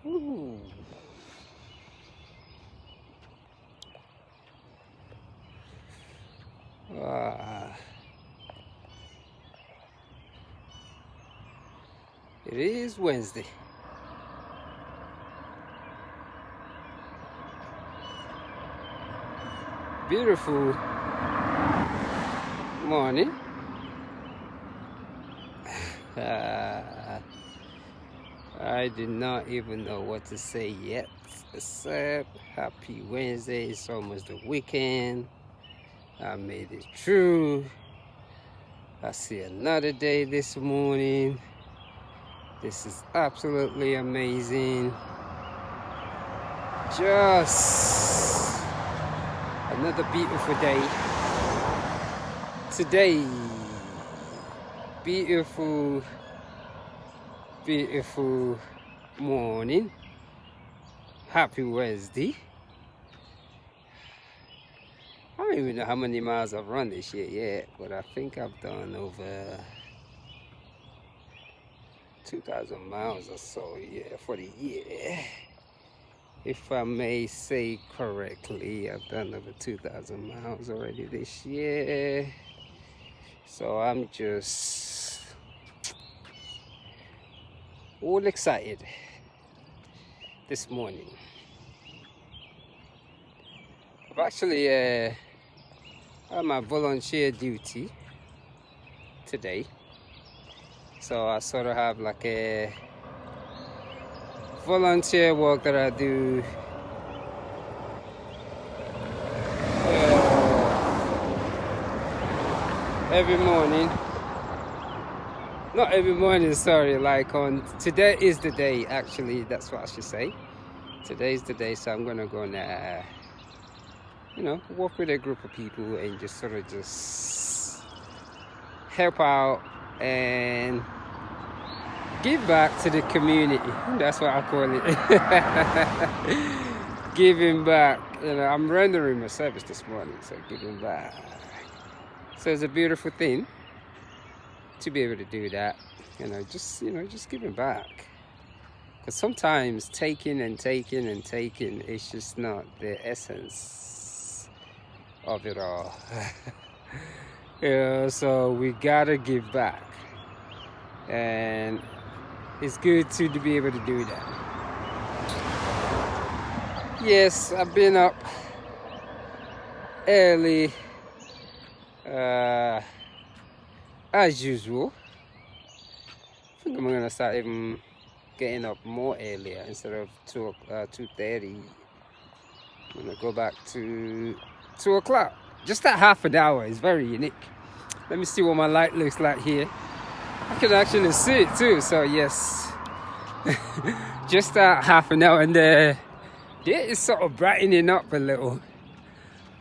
Ooh. It is Wednesday. Beautiful morning. I did not even know what to say yet, except happy Wednesday. It's almost the weekend. I made it through. I see another day this morning. This is absolutely amazing. Just another beautiful day. Today, beautiful morning. Happy Wednesday. I don't even know how many miles I've run this year yet, but I think I've done over 2,000 miles or so, yeah, for the year. If I may say correctly, I've done over 2,000 miles already this year. So I'm just all excited this morning. I've actually had my volunteer duty today. So I sort of have like a volunteer work that I do every morning. Not every morning, sorry, like on today is the day, actually, that's what I should say. Today is the day, so I'm gonna go and work with a group of people and just sort of just help out and give back to the community. That's what I call it. Giving back. I'm rendering my service this morning, so giving back. So it's a beautiful thing to be able to do that. Just giving back. Because sometimes taking and taking and taking is just not the essence of it all. So we gotta give back. And it's good to be able to do that. Yes, I've been up early as usual. I think I'm gonna start even getting up more earlier instead of 2:30. I'm gonna go back to 2 o'clock. Just that half an hour is very unique. Let me see what my light looks like here. I can actually see it too, so yes. Just that half an hour, and it's sort of brightening up a little.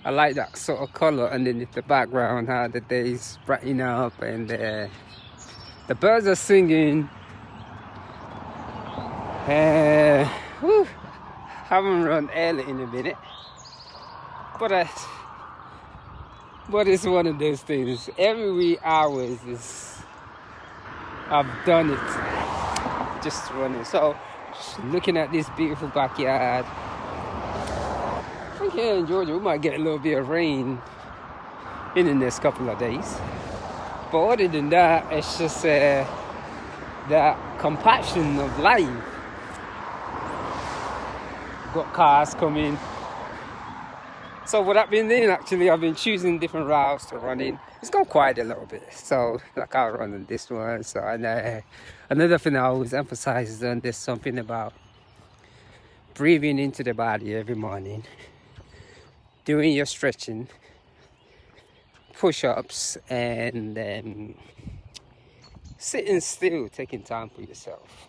I like that sort of color underneath the background, how the days brighten up, and the birds are singing. Haven't run early in a minute, but it's one of those things. Every wee hours I've done it, just running. So, just looking at this beautiful backyard. I think here in Georgia we might get a little bit of rain in the next couple of days. But other than that, it's just that compaction of life. Got cars coming. So what I've been doing, actually, I've been choosing different routes to run in. It's gone quiet a little bit. So like I'll run on this one. So another thing I always emphasize is that there's something about breathing into the body every morning, doing your stretching, push-ups, and sitting still, taking time for yourself.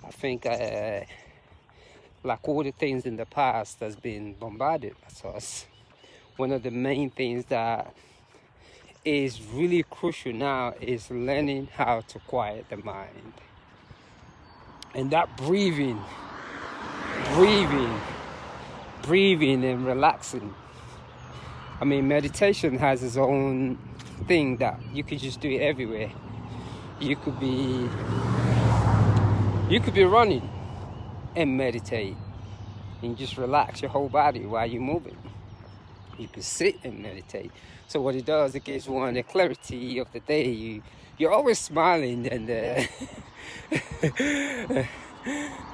I think like all the things in the past that's been bombarded at us, one of the main things that is really crucial now is learning how to quiet the mind. And that breathing and relaxing. I mean, meditation has its own thing that you could just do it everywhere. You could be running, and meditate and just relax your whole body while you're moving. You can sit and meditate. So what it does, it gives one the clarity of the day. You're always smiling, and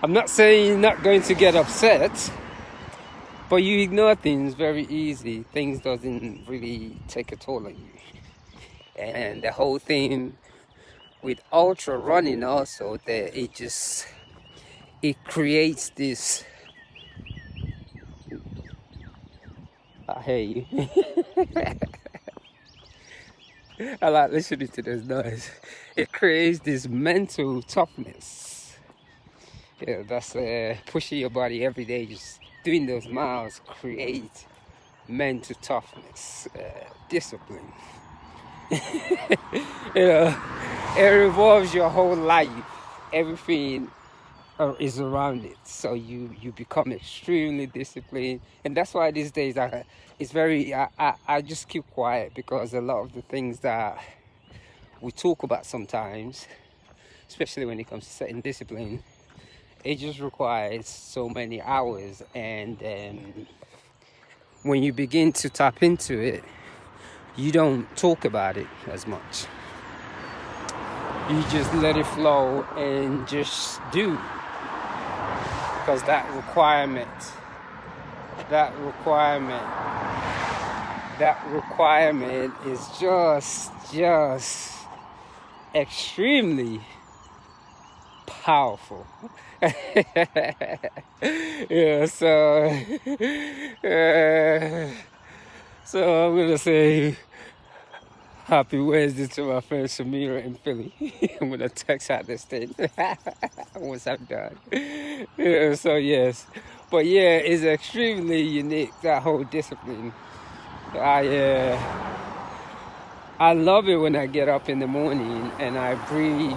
I'm not saying you're not going to get upset, but you ignore things very easy. Things doesn't really take a toll on you. And the whole thing with ultra running also, that it creates this. I hear you. I like listening to this noise. It creates this mental toughness. Yeah, that's pushing your body every day. Just doing those miles create mental toughness, discipline. It revolves your whole life. Everything is around it, so you become extremely disciplined. And that's why these days it's very I just keep quiet, because a lot of the things that we talk about sometimes, especially when it comes to setting discipline, it just requires so many hours. And when you begin to tap into it, you don't talk about it as much. You just let it flow and just do. Because that requirement is just extremely powerful. Yeah, so I'm gonna say happy Wednesday to my friend Samira in Philly. I'm gonna text out this thing once I'm done. Yeah, so yes, but yeah, it's extremely unique, that whole discipline. I love it when I get up in the morning and I breathe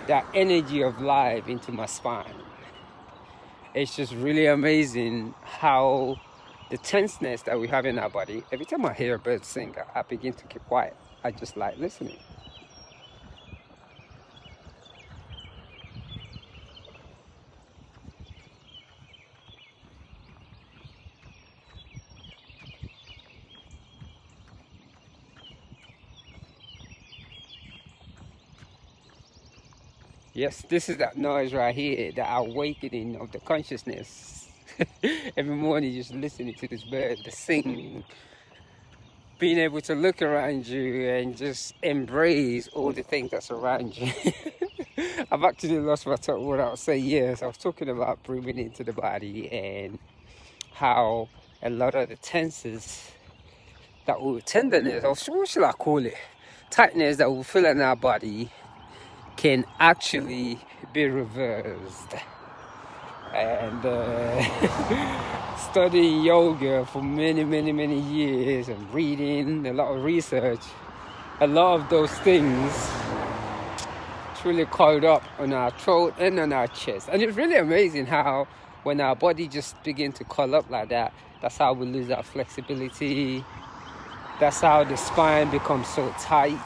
that energy of life into my spine. It's just really amazing how the tenseness that we have in our body. Every time I hear a bird sing, I begin to keep quiet. I just like listening. Yes, this is that noise right here, the awakening of the consciousness. Every morning, just listening to this bird, the singing, being able to look around you and just embrace all the things that's around you. I've actually lost my thought what I was saying. Yes, I was talking about breathing into the body and how a lot of the tenses that we tenderness, or what should I call it, tightness that we feel in our body, can actually be reversed. And studying yoga for many years and reading a lot of research, a lot of those things truly coiled up on our throat and on our chest. And it's really amazing how when our body just begins to coil up like that, that's how we lose our flexibility. That's how the spine becomes so tight.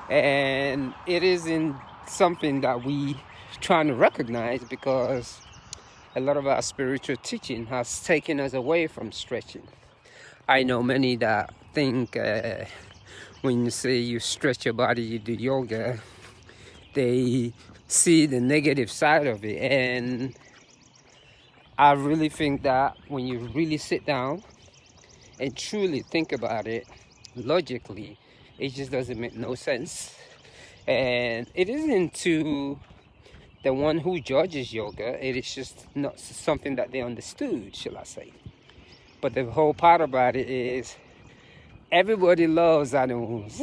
And it isn't something that we trying to recognize, because a lot of our spiritual teaching has taken us away from stretching. I know many that think when you say you stretch your body, you do yoga, they see the negative side of it. And I really think that when you really sit down and truly think about it logically, it just doesn't make no sense. And it isn't to the one who judges yoga, it is just not something that they understood, shall I say. But the whole part about it is everybody loves animals.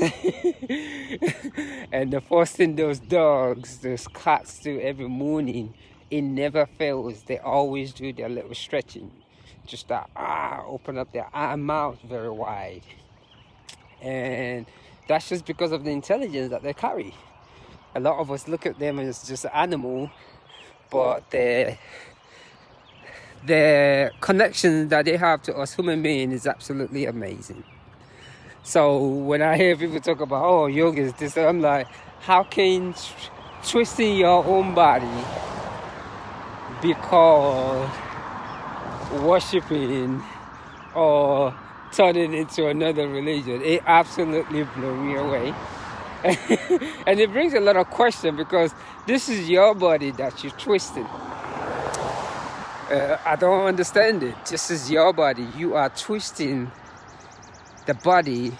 And the first thing those dogs, those cats do every morning, it never fails. They always do their little stretching. Just that, open up their mouth very wide. And that's just because of the intelligence that they carry. A lot of us look at them as just an animal, but the connection that they have to us human beings is absolutely amazing. So when I hear people talk about, oh, yoga is this, I'm like, how can twisting your own body be called worshiping or turning into another religion. It absolutely blew me away. And it brings a lot of question, because this is your body that you're twisting. I don't understand it. This is your body. You are twisting the body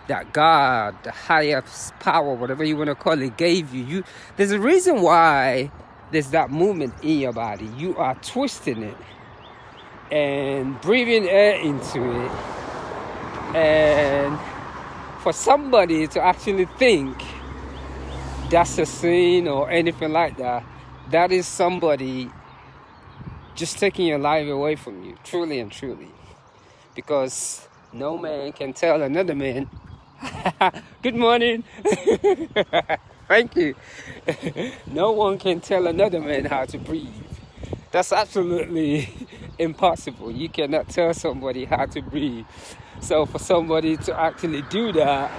that God, the highest power, whatever you want to call it, gave you. There's a reason why there's that movement in your body. You are twisting it and breathing air into it. And for somebody to actually think that's a sin or anything like that, that is somebody just taking your life away from you, truly and truly. Because no man can tell another man, good morning. Thank you. No one can tell another man how to breathe. That's absolutely impossible. You cannot tell somebody how to breathe. So for somebody to actually do that,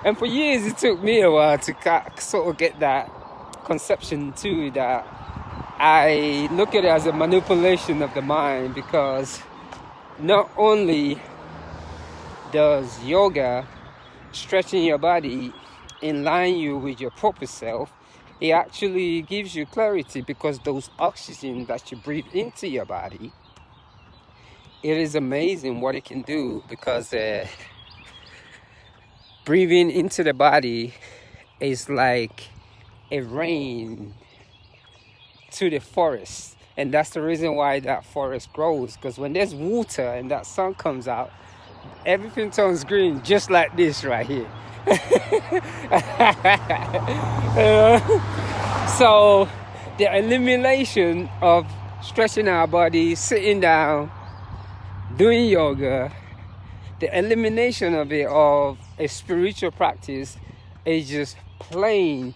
and for years it took me a while to sort of get that conception too, that I look at it as a manipulation of the mind, because not only does yoga, stretching your body, align you with your proper self, it actually gives you clarity, because those oxygen that you breathe into your body, it is amazing what it can do. Because breathing into the body is like a rain to the forest, and that's the reason why that forest grows, because when there's water and that sun comes out, everything turns green, just like this right here. So the elimination of stretching our body, sitting down, doing yoga, the elimination of it, of a spiritual practice, is just plain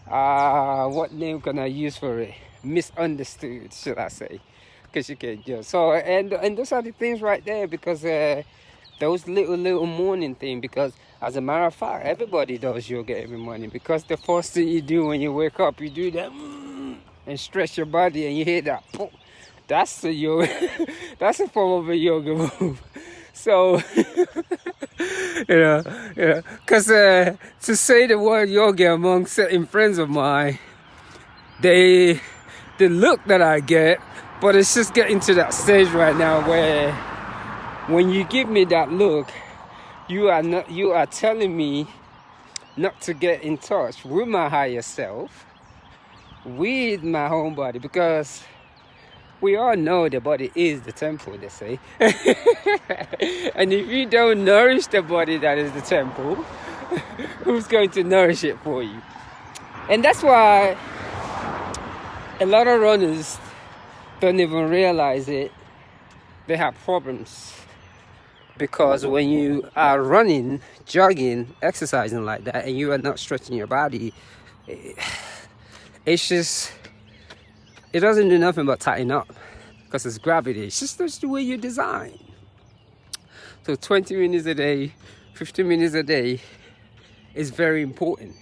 what name can I use for it? Misunderstood, should I say? Because you can just and those are the things right there, because those little morning thing. Because as a matter of fact, everybody does yoga every morning, because the first thing you do when you wake up, you do that and stretch your body, and you hear that poof. That's a yoga. That's a form of a yoga move. So because to say the word yoga among certain friends of mine, the look that I get, but it's just getting to that stage right now where when you give me that look, you are telling me not to get in touch with my higher self, with my own body, because we all know the body is the temple, they say. And if you don't nourish the body that is the temple, who's going to nourish it for you? And that's why a lot of runners don't even realize it. They have problems. Because when you are running, jogging, exercising like that, and you are not stretching your body, it's just, it doesn't do nothing but tighten up, because it's gravity. It's just that's the way you're designed. So 20 minutes a day, 15 minutes a day is very important.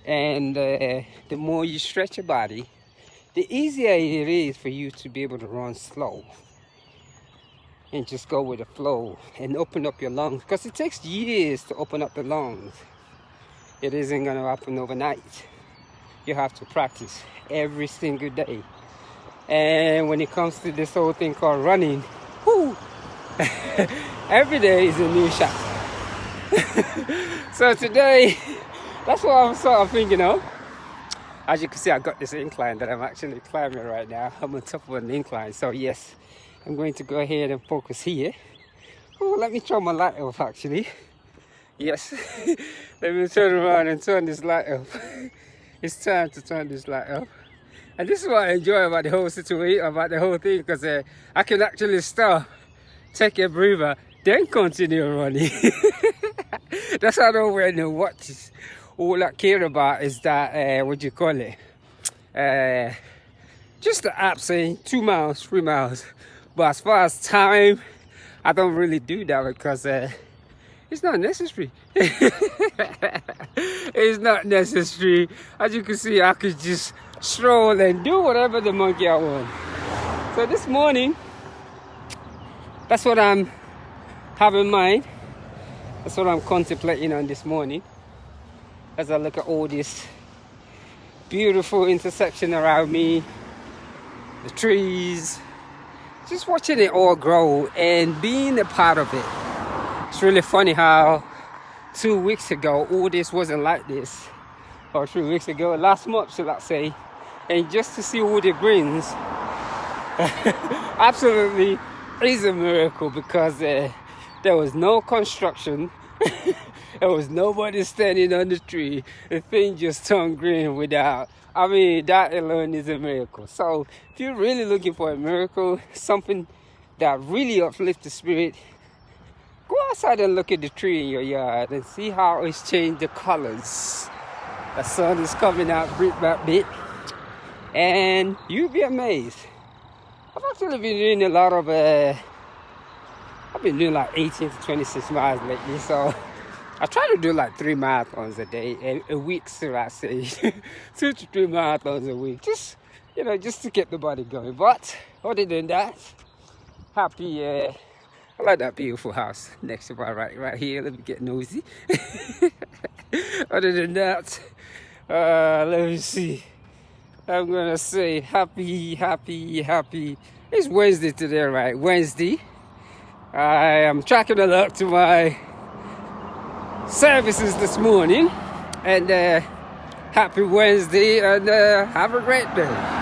And the more you stretch your body, the easier it is for you to be able to run slow and just go with the flow and open up your lungs, because it takes years to open up the lungs. It isn't going to happen overnight. You have to practice every single day. And when it comes to this whole thing called running, whoo, every day is a new chapter. So today, that's what I'm sort of thinking of. As you can see, I've got this incline that I'm actually climbing right now. I'm on top of an incline. So yes, I'm going to go ahead and focus here. Oh, let me turn my light off actually. Yes, let me turn around and turn this light off. It's time to turn this light off. And this is what I enjoy about the whole situation, about the whole thing, because I can actually stop, take a breather, then continue running. That's how I don't wear no watches. All I care about is that, what do you call it? Just the app saying 2 miles, 3 miles. But as far as time, I don't really do that, because it's not necessary. It's not necessary. As you can see, I could just stroll and do whatever the monkey I want. So this morning, that's what I'm having in mind. That's what I'm contemplating on this morning as I look at all this beautiful intersection around me, the trees, just watching it all grow and being a part of it. It's really funny how 2 weeks ago all this wasn't like this, or 3 weeks ago, last month should I say, and just to see all the greens absolutely is a miracle, because there was no construction. There was nobody standing on the tree. The thing just turned green without. I mean, that alone is a miracle. So if you're really looking for a miracle, something that really uplifts the spirit, go outside and look at the tree in your yard and see how it's changed the colors. The sun is coming out bit by bit, and you'll be amazed. I've actually been doing a lot of I've been doing like 18 to 26 miles lately, so I try to do like 3 marathons a day, a week, so I say 2 to 3 marathons a week, just just to get the body going. But other than that, happy. I like that beautiful house next to my right here. Let me get nosy. Other than that, let me see. I'm gonna say happy. It's Wednesday today, right? Wednesday. I am tracking along to my services this morning, and happy Wednesday, and have a great day.